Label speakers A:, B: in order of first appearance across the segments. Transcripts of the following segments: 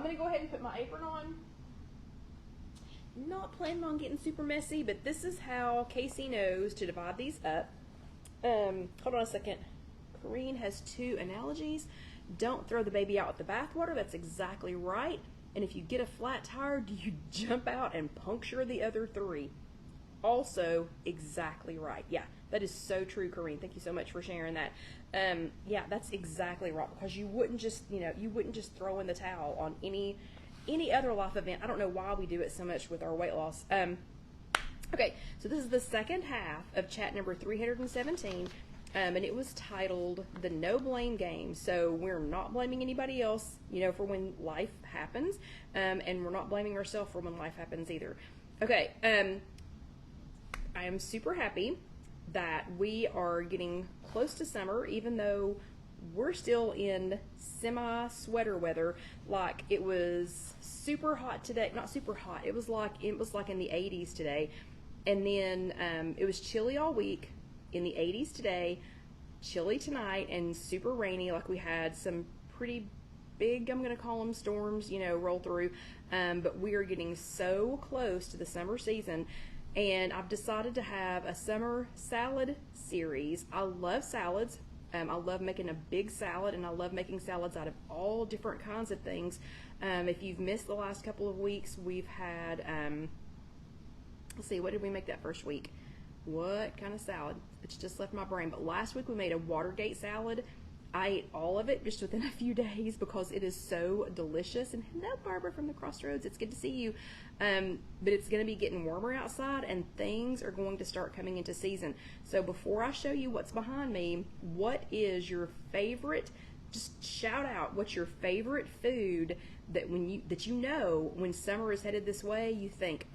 A: going to go ahead and put my apron on. Not planning on getting super messy, but this is how Casey knows to divide these up. Hold on a second. Corrine has 2 analogies. Don't throw the baby out with the bathwater. That's exactly right. And if you get a flat tire, do you jump out and puncture the other 3? Also exactly right. Yeah, that is so true, Corrine. Thank you so much for sharing that. Yeah, that's exactly right, because you wouldn't just, you wouldn't just throw in the towel on any other life event. I don't know why we do it so much with our weight loss. Okay, so this is the second half of chat number 317, and it was titled The No Blame Game. So we're not blaming anybody else, for when life happens, and we're not blaming ourselves for when life happens either. Okay, I am super happy that we are getting close to summer, even though we're still in semi-sweater weather. Like, it was super hot today. Not super hot. It was like in the 80s today. And then it was chilly all week, in the 80s today, chilly tonight, and super rainy. Like, we had some pretty big, I'm going to call them storms, roll through. But we are getting so close to the summer season. And I've decided to have a summer salad series. I love salads. I love making a big salad, and I love making salads out of all different kinds of things. If you've missed the last couple of weeks, we've had, let's see, what did we make that first week? What kind of salad? It's just left my brain. But last week we made a Watergate salad. I ate all of it just within a few days because it is so delicious. And hello, Barbara from the Crossroads. It's good to see you. But it's going to be getting warmer outside, and things are going to start coming into season. So before I show you what's behind me, what is your favorite, just shout out, what's your favorite food that when summer is headed this way, you think,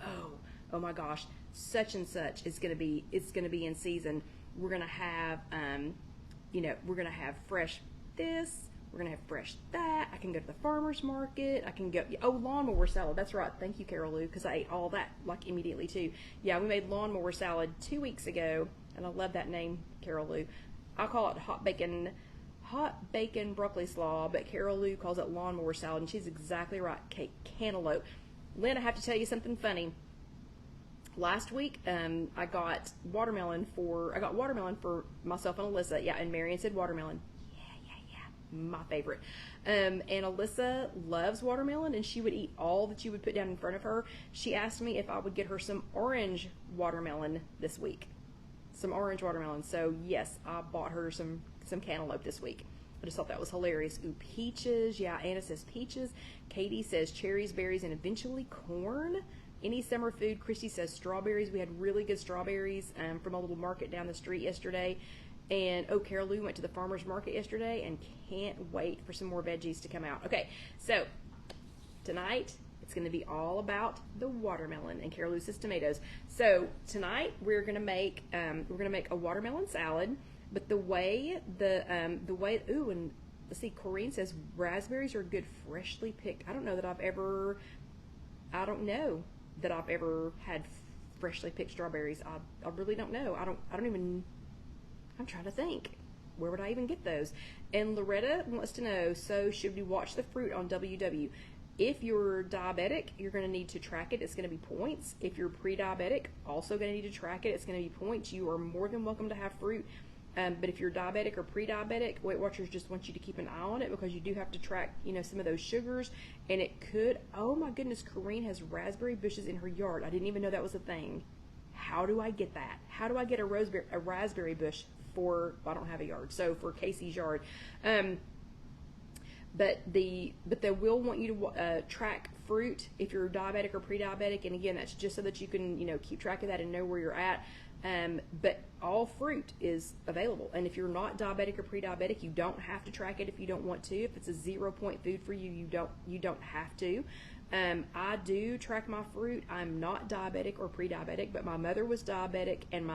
A: oh my gosh, such and such is going to be in season. We're going to have, we're going to have fresh this, we're going to have fresh that. I can go to the farmer's market. I can go, lawnmower salad. That's right. Thank you, Carol Lou, because I ate all that like immediately too. Yeah, we made lawnmower salad 2 weeks ago, and I love that name, Carol Lou. I call it hot bacon broccoli slaw, but Carol Lou calls it lawnmower salad, and she's exactly right. Cantaloupe. Lynn, I have to tell you something funny. Last week, I got watermelon for myself and Alyssa. Yeah, and Marion said watermelon. My favorite. And Alyssa loves watermelon, and she would eat all that you would put down in front of her. She asked me if I would get her some orange watermelon this week. Some orange watermelon. So yes, I bought her some cantaloupe this week. I just thought that was hilarious. Ooh, peaches. Yeah, Anna says peaches. Katie says cherries, berries, and eventually corn. Any summer food. Christy says strawberries. We had really good strawberries from a little market down the street yesterday. And, Carol Lou went to the farmer's market yesterday and can't wait for some more veggies to come out. Okay, so tonight it's going to be all about the watermelon, and Carol Lou says tomatoes. So tonight we're going to make a watermelon salad, but the way and let's see, Corrine says raspberries are good freshly picked. I don't know that I've ever had freshly picked strawberries. I really don't know. I'm trying to think. Where would I even get those? And Loretta wants to know, so should we watch the fruit on WW? If you're diabetic, you're going to need to track it. It's going to be points. If you're pre-diabetic, also going to need to track it. It's going to be points. You are more than welcome to have fruit. But if you're diabetic or pre-diabetic, Weight Watchers just want you to keep an eye on it, because you do have to track, some of those sugars. And it could, oh my goodness, Corrine has raspberry bushes in her yard. I didn't even know that was a thing. How do I get that? How do I get a raspberry bush I don't have a yard, so for Casey's yard. But they will want you to track fruit if you're diabetic or pre-diabetic, and again, that's just so that you can keep track of that and know where you're at. But all fruit is available, and if you're not diabetic or pre-diabetic, you don't have to track it if you don't want to. If it's a 0-point food for you, you don't have to. I do track my fruit. I'm not diabetic or pre-diabetic, but my mother was diabetic, and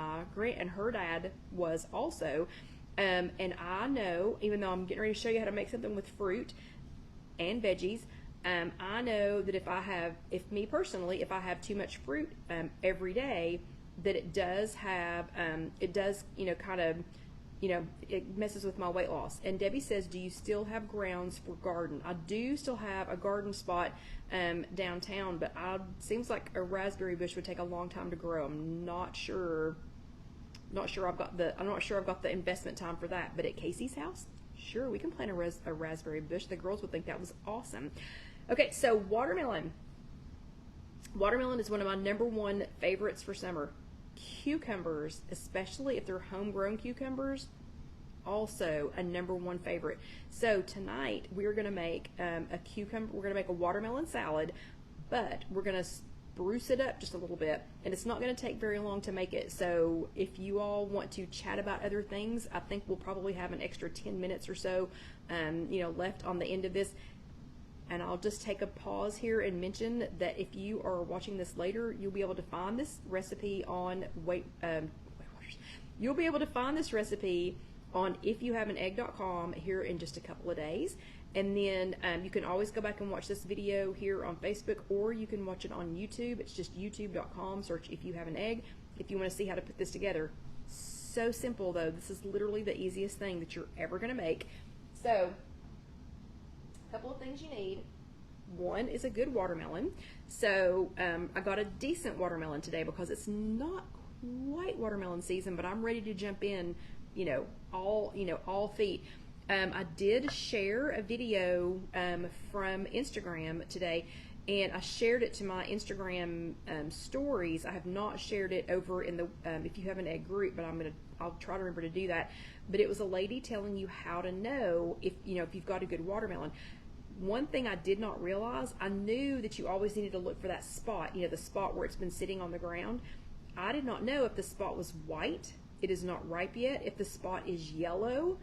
A: her dad was also. And I know, even though I'm getting ready to show you how to make something with fruit and veggies, I know that if I have too much fruit every day, that it does kind of you know, it messes with my weight loss. And Debbie says, do you still have grounds for garden? I do still have a garden spot downtown, but seems like a raspberry bush would take a long time to grow. I'm not sure I've got the investment time for that. But at Casey's house, sure, we can plant a raspberry bush. The girls would think that was awesome. Okay, so watermelon. Watermelon is one of my #1 favorites for summer. Cucumbers, especially if they're homegrown cucumbers, also a #1 favorite. So tonight we're going to make we're going to make a watermelon salad, but we're going to spruce it up just a little bit, and it's not going to take very long to make it. So if you all want to chat about other things, I think we'll probably have an extra 10 minutes or so left on the end of this. And I'll just take a pause here and mention that if you are watching this later, you'll be able to find this recipe on you'll be able to find this recipe on IfYouHaveAnEgg.com here in just a couple of days. And then you can always go back and watch this video here on Facebook, or you can watch it on YouTube. It's just youtube.com, search If You Have an Egg, if you want to see how to put this together. So simple, though. This is literally the easiest thing that you're ever going to make. So, a couple of things you need. One is a good watermelon. So I got a decent watermelon today because it's not quite watermelon season, but I'm ready to jump in, all feet. I did share a video from Instagram today, and I shared it to my Instagram stories. I have not shared it over in the If You Have an Egg group, but I'll try to remember to do that. But it was a lady telling you how to know if you've got a good watermelon. One thing I did not realize, I knew that you always needed to look for that spot, the spot where it's been sitting on the ground. I did not know if the spot was white, it is not ripe yet. If the spot is yellow,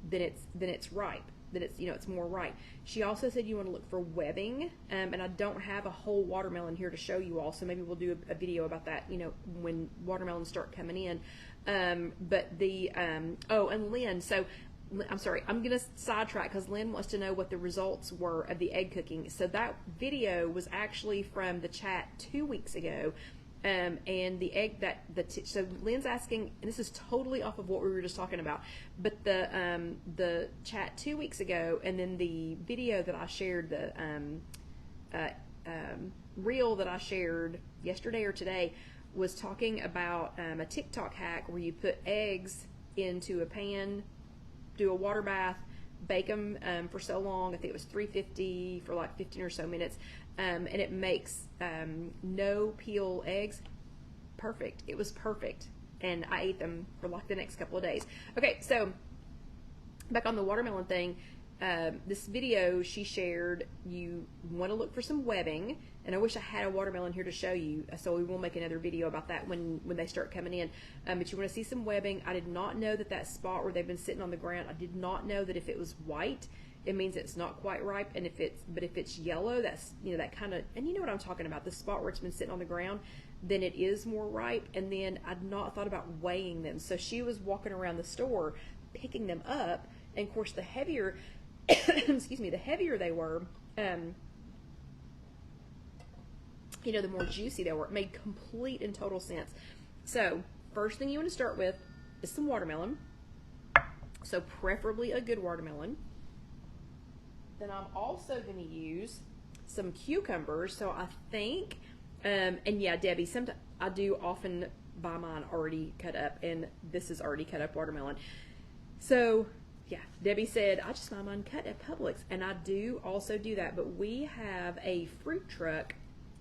A: then it's ripe. Then it's more ripe. She also said you want to look for webbing, and I don't have a whole watermelon here to show you all, so maybe we'll do a video about that, when watermelons start coming in. But the and Lynn, so I'm sorry, I'm going to sidetrack because Lynn wants to know what the results were of the egg cooking. So that video was actually from the chat 2 weeks ago. And the egg so Lynn's asking, and this is totally off of what we were just talking about, but the chat 2 weeks ago, and then the video that I shared, the reel that I shared yesterday or today, was talking about a TikTok hack where you put eggs into a pan, do a water bath, bake them for so long. I think it was 350 for like 15 or so minutes, and it makes no peel eggs. Perfect. It was perfect, and I ate them for like the next couple of days. Okay, so back on the watermelon thing, this video she shared, you want to look for some webbing, and I wish I had a watermelon here to show you, so we will make another video about that when they start coming in. But you want to see some webbing. I did not know that spot where they've been sitting on the ground, I did not know that if it was white, it means it's not quite ripe, and if it's yellow, that's that kind of, and you know what I'm talking about, the spot where it's been sitting on the ground, then it is more ripe. And then I'd not thought about weighing them, so she was walking around the store picking them up, and of course the heavier excuse me, the heavier they were, the more juicy they were. It made complete and total sense. So first thing you want to start with is some watermelon, so preferably a good watermelon. Then I'm also going to use some cucumbers. So I think, and yeah, Debbie, sometimes I do often buy mine already cut up, and this is already cut up watermelon. So yeah, Debbie said, I just buy mine cut at Publix, and I do also do that, but we have a fruit truck.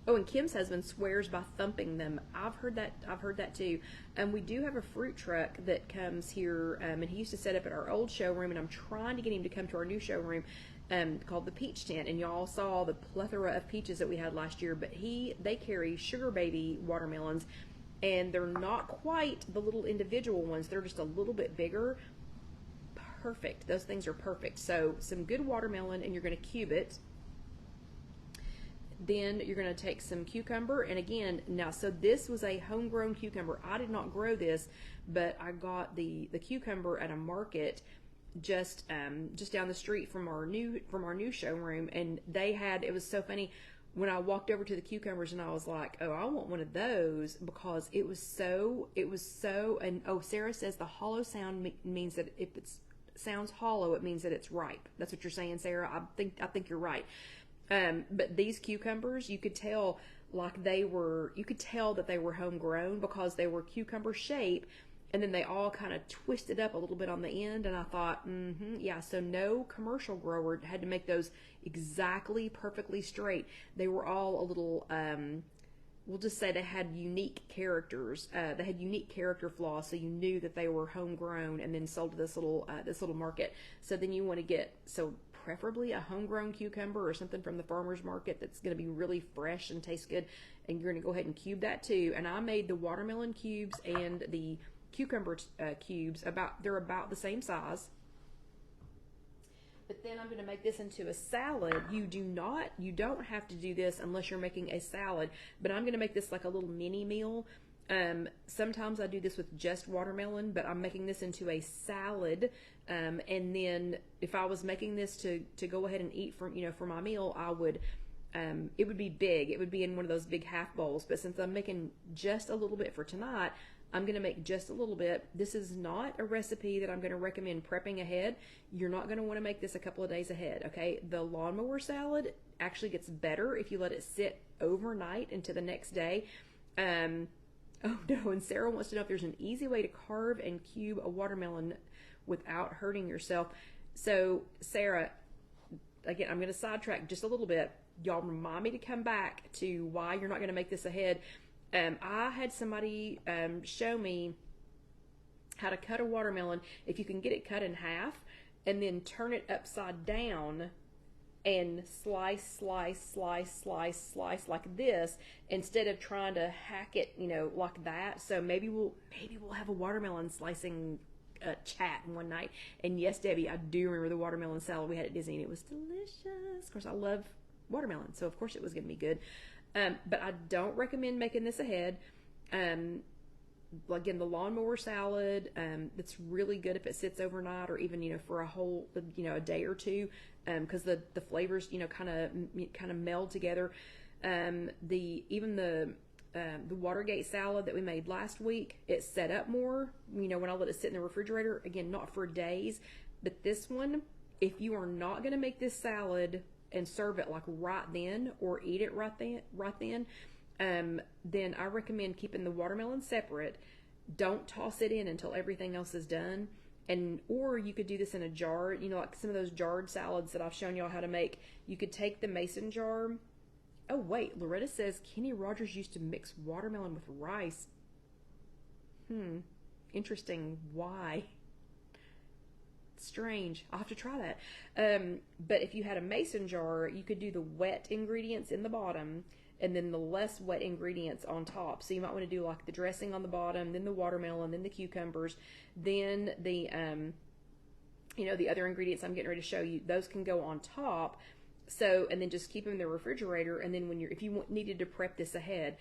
A: Oh, and Kim's husband swears by thumping them. I've heard that too. And we do have a fruit truck that comes here, and he used to set up at our old showroom, and I'm trying to get him to come to our new showroom called the Peach Tent, and y'all saw the plethora of peaches that we had last year, but they carry Sugar Baby watermelons, and they're not quite the little individual ones. They're just a little bit bigger. Perfect. Those things are perfect. So some good watermelon, and you're going to cube it. Then you're going to take some cucumber, and again, now, so this was a homegrown cucumber. I did not grow this, but I got the cucumber at a market just down the street from our new showroom, and they had, it was so funny, when I walked over to the cucumbers and I was like, oh, I want one of those because it was so, and oh, Sarah says the hollow sound means that if it sounds hollow, it means that it's ripe. That's what you're saying, Sarah. I think you're right. But these cucumbers, you could tell like you could tell that they were homegrown because they were cucumber shape, and then they all kind of twisted up a little bit on the end, and I thought, yeah, so no commercial grower had to make those exactly perfectly straight. They were all a little, we'll just say they had unique characters. They had unique character flaws, so you knew that they were homegrown and then sold to this little market. So then you want to get, so preferably a homegrown cucumber or something from the farmer's market that's going to be really fresh and taste good, and you're going to go ahead and cube that too. And I made the watermelon cubes and the cucumber cubes they're about the same size. But then I'm going to make this into a salad. You don't have to do this unless you're making a salad, but I'm going to make this like a little mini meal. Sometimes I do this with just watermelon, but I'm making this into a salad. And then if I was making this to go ahead and eat for my meal, I would, it would be big. It would be in one of those big half bowls. But since I'm making just a little bit for tonight, I'm going to make just a little bit. This is not a recipe that I'm going to recommend prepping ahead. You're not going to want to make this a couple of days ahead, okay? The lawnmower salad actually gets better if you let it sit overnight into the next day. Oh no, and Sarah wants to know if there's an easy way to carve and cube a watermelon without hurting yourself. So Sarah, again, I'm going to sidetrack just a little bit. Y'all remind me to come back to why you're not going to make this ahead. I had somebody show me how to cut a watermelon. If you can get it cut in half and then turn it upside down and slice like this instead of trying to hack it, like that. So maybe we'll have a watermelon slicing chat one night. And yes, Debbie, I do remember the watermelon salad we had at Disney, and it was delicious. Of course, I love watermelon, so of course it was going to be good. But I don't recommend making this ahead. Again, the lawnmower salad, it's really good if it sits overnight or even, for a whole, a day or two, because the flavors, kind of meld together. The Watergate salad that we made last week, it set up more, when I let it sit in the refrigerator, again, not for days, but this one, if you are not going to make this salad and serve it like right then or eat it right then, then I recommend keeping the watermelon separate. Don't toss it in until everything else is done. Or you could do this in a jar, like some of those jarred salads that I've shown y'all how to make. You could take the mason jar. Oh wait, Loretta says Kenny Rogers used to mix watermelon with rice. Interesting. Why? Strange. I'll have to try that. But if you had a mason jar, you could do the wet ingredients in the bottom and then the less wet ingredients on top. So you might want to do like the dressing on the bottom, then the watermelon, then the cucumbers, then the the other ingredients I'm getting ready to show you. Those can go on top. So, and then just keep them in the refrigerator. And then if you needed to prep this ahead,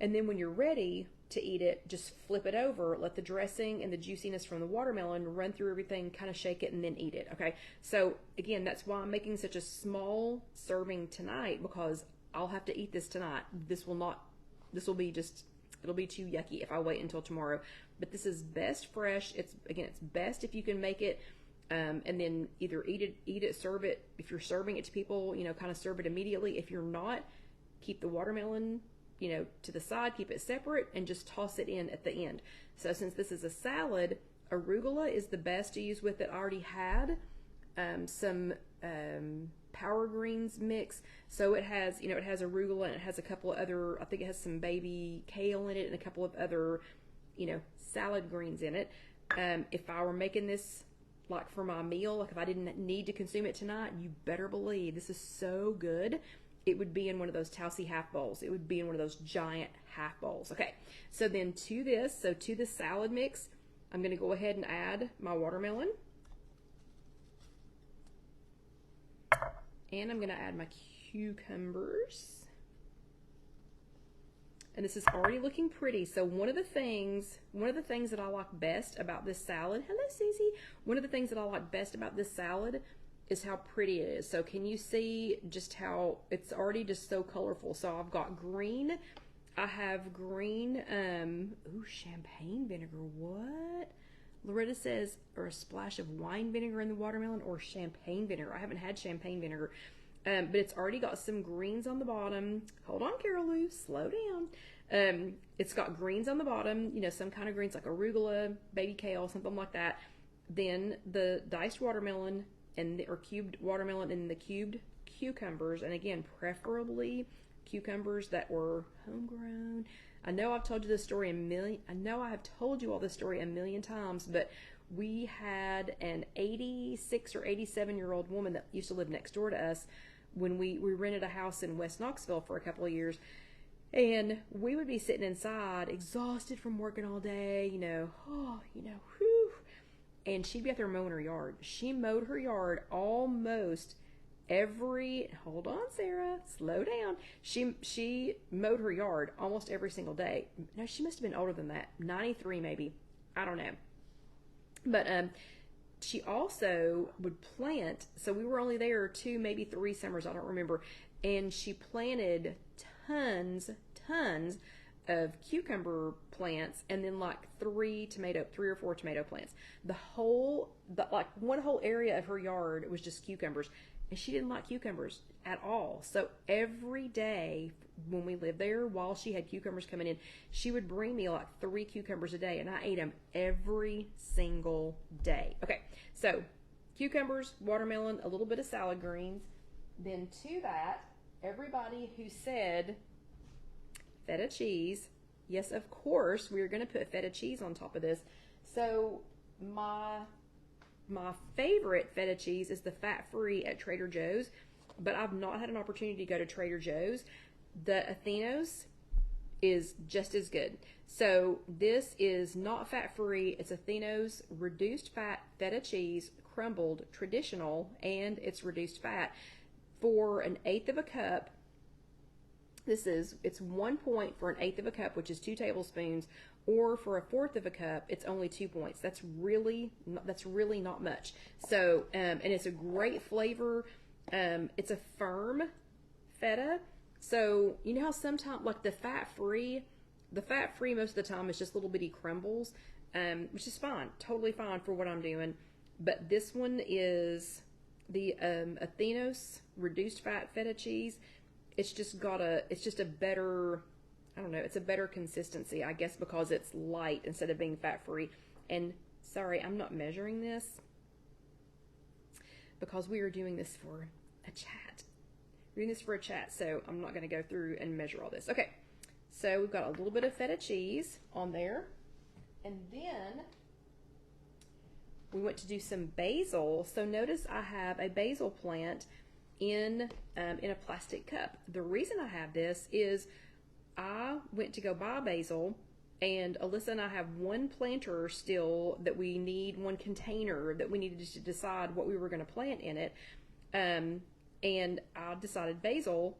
A: and then when you're ready to eat it, just flip it over, let the dressing and the juiciness from the watermelon run through everything, kind of shake it, and then eat it, okay? So, again, that's why I'm making such a small serving tonight, because I'll have to eat this tonight. It'll be too yucky if I wait until tomorrow. But this is best fresh. It's best if you can make it, and then either eat it, serve it. If you're serving it to people, kind of serve it immediately. If you're not, keep the watermelon to the side, keep it separate, and just toss it in at the end. So since this is a salad, arugula is the best to use with it. I already had some Power Greens mix. So it has, it has arugula, and it has a couple of other, I think it has some baby kale in it and a couple of other, salad greens in it. If I were making this like for my meal, like if I didn't need to consume it tonight, you better believe this is so good. It would be in one of those Tausi half bowls. It would be in one of those giant half bowls. Okay, so then to the salad mix, I'm going to go ahead and add my watermelon. And I'm going to add my cucumbers. And this is already looking pretty. So one of the things that I like best about this salad, hello Susie, one of the things that I like best about this salad is how pretty it is. So can you see just how it's already just so colorful? So I've got green. I have green, ooh, champagne vinegar. What? Loretta says, or a splash of wine vinegar in the watermelon, or champagne vinegar. I haven't had champagne vinegar, but it's already got some greens on the bottom. Hold on, Carol Lou, slow down. It's got greens on the bottom, you know, some kind of greens like arugula, baby kale, something like that. Then the diced watermelon or cubed watermelon and the cubed cucumbers, and again, preferably cucumbers that were homegrown. I know I've told you this story I know I have told you all this story a million times, but we had an 86 or 87-year-old woman that used to live next door to us when we rented a house in West Knoxville for a couple of years. And we would be sitting inside, exhausted from working all day, you know, whew. And she'd be out there mowing her yard. She mowed her yard almost hold on, Sarah, slow down. She mowed her yard almost every single day. No, she must have been older than that, 93 maybe. I don't know. But she also would plant. So we were only there 2, maybe 3 summers, I don't remember. And she planted tons of cucumber plants, and then like 3 or 4 tomato plants. Like one whole area of her yard was just cucumbers. And she didn't like cucumbers at all. So every day when we lived there, while she had cucumbers coming in, she would bring me like 3 cucumbers a day, and I ate them every single day. Okay, so cucumbers, watermelon, a little bit of salad greens. Then to that, everybody who said feta cheese, yes, of course, we're going to put feta cheese on top of this. So my favorite feta cheese is the fat-free at Trader Joe's, but I've not had an opportunity to go to Trader Joe's. The Athenos is just as good. So this is not fat-free. It's Athenos reduced fat feta cheese, crumbled, traditional, and it's reduced fat. For an 1/8 of a cup, it's 1 point for an 1/8 of a cup, which is 2 tablespoons, or for a 1/4 of a cup, it's only 2 points. That's really not much. So, and it's a great flavor. It's a firm feta. So, you know how sometimes, like the fat-free most of the time is just little bitty crumbles, which is fine, totally fine for what I'm doing. But this one is the Athenos reduced fat feta cheese. It's just a better, I don't know, it's a better consistency, I guess, because it's light instead of being fat-free. And sorry, I'm not measuring this because we are doing this for a chat. We're doing this for a chat, so I'm not going to go through and measure all this. Okay, so we've got a little bit of feta cheese on there. And then we went to do some basil. So notice I have a basil plant in a plastic cup. The reason I have this is I went to go buy basil, and Alyssa and I have one planter still that we need, one container that we needed to decide what we were going to plant in it. And I decided basil,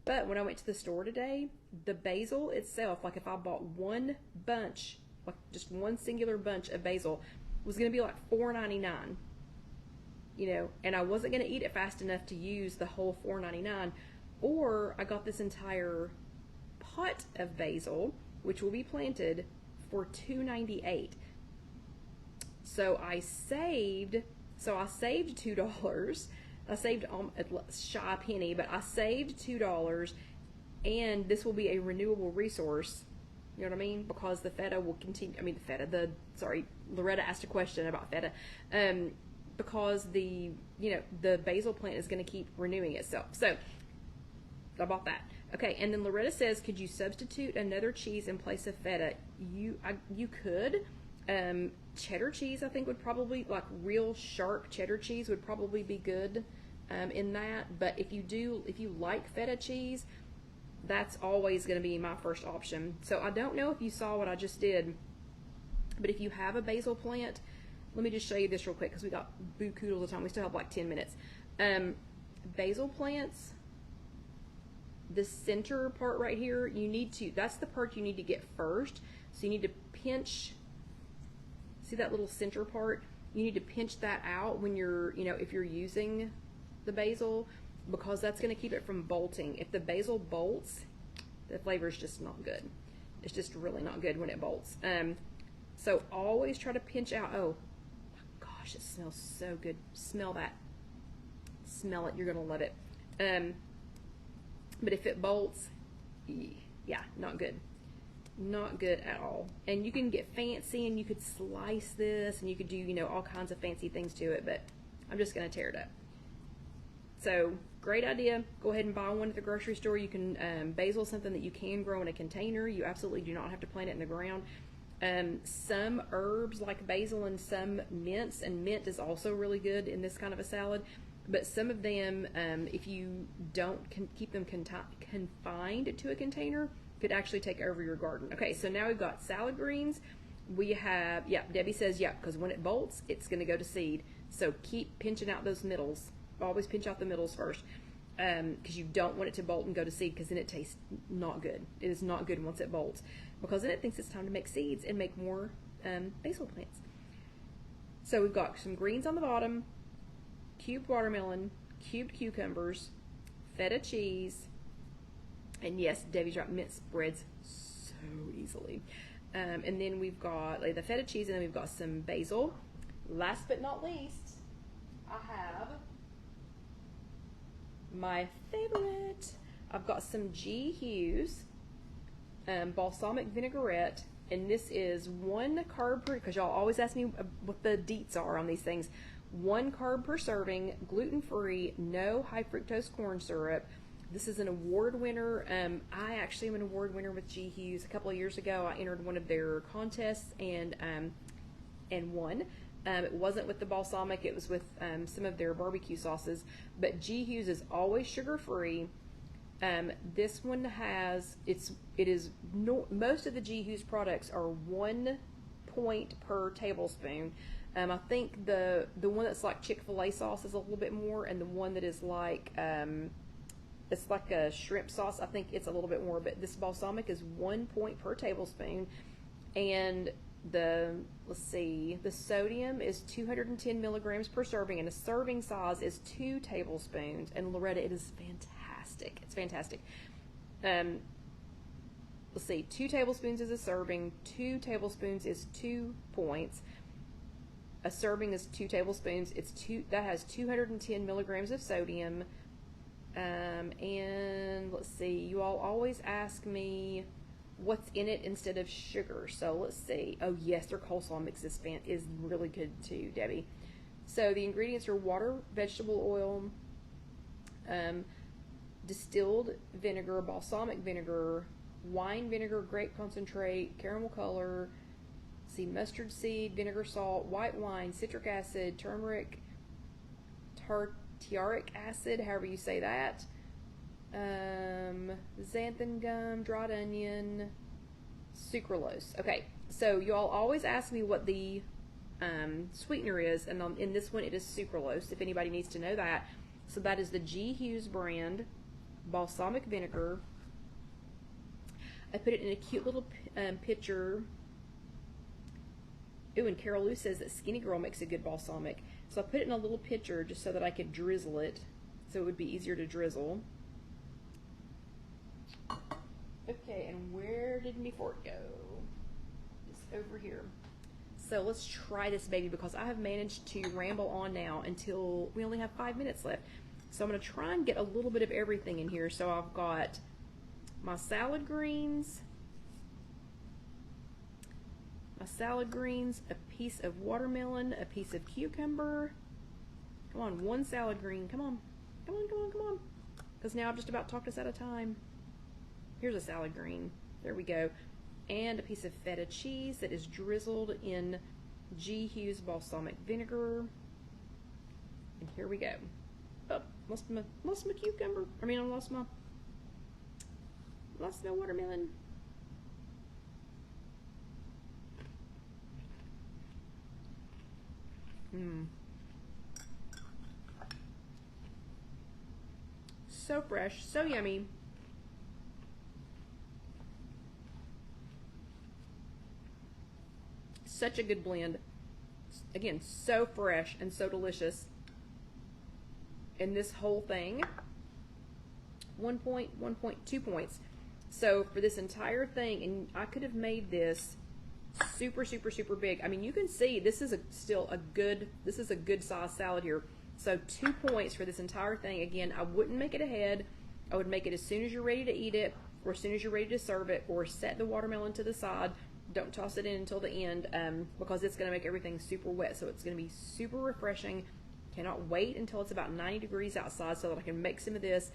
A: but when I went to the store today, the basil itself, like if I bought one bunch, like just one singular bunch of basil, was going to be like $4.99. You know, and I wasn't going to eat it fast enough to use the whole $4.99, or I got this entire pot of basil, which will be planted, for $2.98. So I saved $2. I saved a shy penny, but I saved $2, and this will be a renewable resource. You know what I mean? Because the feta will continue. I mean, Loretta asked a question about feta. Because the basil plant is going to keep renewing itself. So I bought that. Okay, and then Loretta says, could you substitute another cheese in place of feta? You could. Cheddar cheese, I think, would probably, like real sharp cheddar cheese would probably be good in that. But if you like feta cheese, that's always going to be my first option. So I don't know if you saw what I just did, but if you have a basil plant, let me just show you this real quick because we got buku all the time. We still have like 10 minutes. Basil plants, the center part right here, that's the part you need to get first. So you need to pinch, see that little center part? you need to pinch that out when you're, you know, if you're using the basil, because that's going to keep it from bolting. If the basil bolts, the flavor is just not good. It's just really not good when it bolts. So always try to pinch out. Oh my gosh, it smells so good. Smell that. Smell it. You're going to love it. But if it bolts, yeah, not good. Not good at all. And you can get fancy and you could slice this and you could do, you know, all kinds of fancy things to it, but I'm just going to tear it up. So great idea. Go ahead and buy one at the grocery store. You can, basil is something that you can grow in a container. You absolutely do not have to plant it in the ground. Some herbs like basil and some mints, and mint is also really good in this kind of a salad. But some of them, if you don't keep them confined to a container, could actually take over your garden. Okay, so now we've got salad greens. We have, yeah, Debbie says, yeah, because when it bolts, it's going to go to seed. So keep pinching out those middles. Always pinch out the middles first, because you don't want it to bolt and go to seed, because then it tastes not good. It is not good once it bolts, because then it thinks it's time to make seeds and make more basil plants. So we've got some greens on the bottom, cubed watermelon, cubed cucumbers, feta cheese, and yes, Debbie dropped mint spreads so easily. And then we've got like the feta cheese, and then we've got some basil. Last but not least, I have my favorite. I've got some G. Hughes balsamic vinaigrette, and this is 1 carb per, because y'all always ask me what the deets are on these things. 1 carb per serving, gluten-free, no high fructose corn syrup. This is an award winner. I actually am an award winner with G. Hughes. A couple of years ago, I entered one of their contests and won. It wasn't with the balsamic, it was with some of their barbecue sauces. But G. Hughes is always sugar-free. This one has, most of the G. Hughes products are 1 point per tablespoon. I think the one that's like Chick-fil-A sauce is a little bit more, and the one that is like, it's like a shrimp sauce, I think it's a little bit more, but this balsamic is 1 point per tablespoon. And let's see, the sodium is 210 milligrams per serving, and a serving size is 2 tablespoons. And Loretta, it is fantastic. It's fantastic. Let's see, 2 tablespoons is a serving, 2 tablespoons is 2 points. A serving is 2 tablespoons. That has 210 milligrams of sodium. And let's see, you all always ask me what's in it instead of sugar. So let's see. Oh yes, their coleslaw mix is really good too, Debbie. So the ingredients are water, vegetable oil, distilled vinegar, balsamic vinegar, wine vinegar, grape concentrate, caramel color, mustard seed, vinegar, salt, white wine, citric acid, turmeric, tartaric acid, however you say that, xanthan gum, dried onion, sucralose. Okay, so y'all always ask me what the sweetener is, and in this one it is sucralose, if anybody needs to know that. So that is the G. Hughes brand balsamic vinegar. I put it in a cute little pitcher. Ooh, and Carol Lou says that Skinny Girl makes a good balsamic. So I put it in a little pitcher just so that I could drizzle it, so it would be easier to drizzle. Okay, and where did my fork go? It's over here. So let's try this baby, because I have managed to ramble on now until we only have 5 minutes left. So I'm going to try and get a little bit of everything in here. So I've got my salad greens, a piece of watermelon, a piece of cucumber. Come on, 1 salad green. Come on. Come on, come on, come on. Because now I've just about talked us out of time. Here's a salad green. There we go. And a piece of feta cheese that is drizzled in G. Hughes balsamic vinegar. And here we go. Oh, lost my cucumber. I mean, I lost my watermelon. So fresh, so yummy. Such a good blend. Again, so fresh and so delicious. And this whole thing, 1 point, 1 point, 2 points. So for this entire thing, and I could have made this super, super, super big. I mean, you can see this is still a good size salad here. So 2 points for this entire thing. Again, I wouldn't make it ahead. I would make it as soon as you're ready to eat it, or as soon as you're ready to serve it, or set the watermelon to the side. Don't toss it in until the end, because it's going to make everything super wet. So it's going to be super refreshing. Cannot wait until it's about 90 degrees outside so that I can make some of this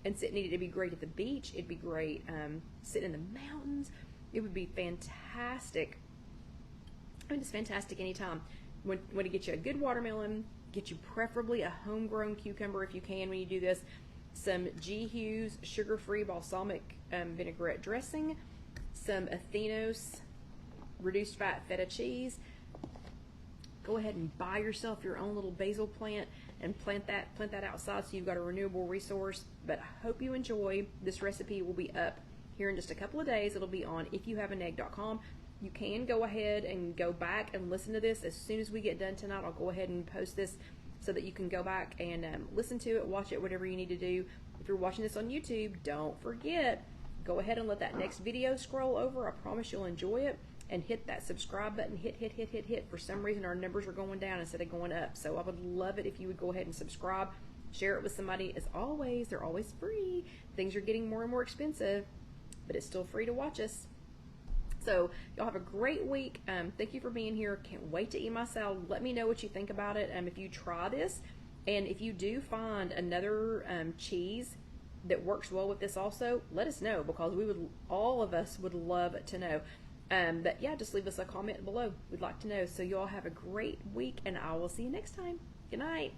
A: and sit and eat it. It'd be great at the beach. It'd be great sitting in the mountains. It would be fantastic. I mean, it's fantastic anytime. When to get you a good watermelon, get you preferably a homegrown cucumber if you can when you do this. Some G. Hughes sugar-free balsamic vinaigrette dressing, some Athenos reduced fat feta cheese. Go ahead and buy yourself your own little basil plant and plant that outside so you've got a renewable resource. But I hope you enjoy. This recipe will be up here in just a couple of days. It'll be on IfYouHaveAnEgg.com. You can go ahead and go back and listen to this as soon as we get done tonight. I'll go ahead and post this so that you can go back and listen to it, watch it, whatever you need to do. If you're watching this on YouTube, don't forget, go ahead and let that next video scroll over. I promise you'll enjoy it. And hit that subscribe button, hit. For some reason, our numbers are going down instead of going up. So I would love it if you would go ahead and subscribe. Share it with somebody. As always, they're always free. Things are getting more and more expensive, but it's still free to watch us. So y'all have a great week. Thank you for being here. Can't wait to eat my salad. Let me know what you think about it. If you try this, and if you do find another cheese that works well with this also, let us know, because all of us would love to know. But yeah, just leave us a comment below. We'd like to know. So you all have a great week, and I will see you next time. Good night.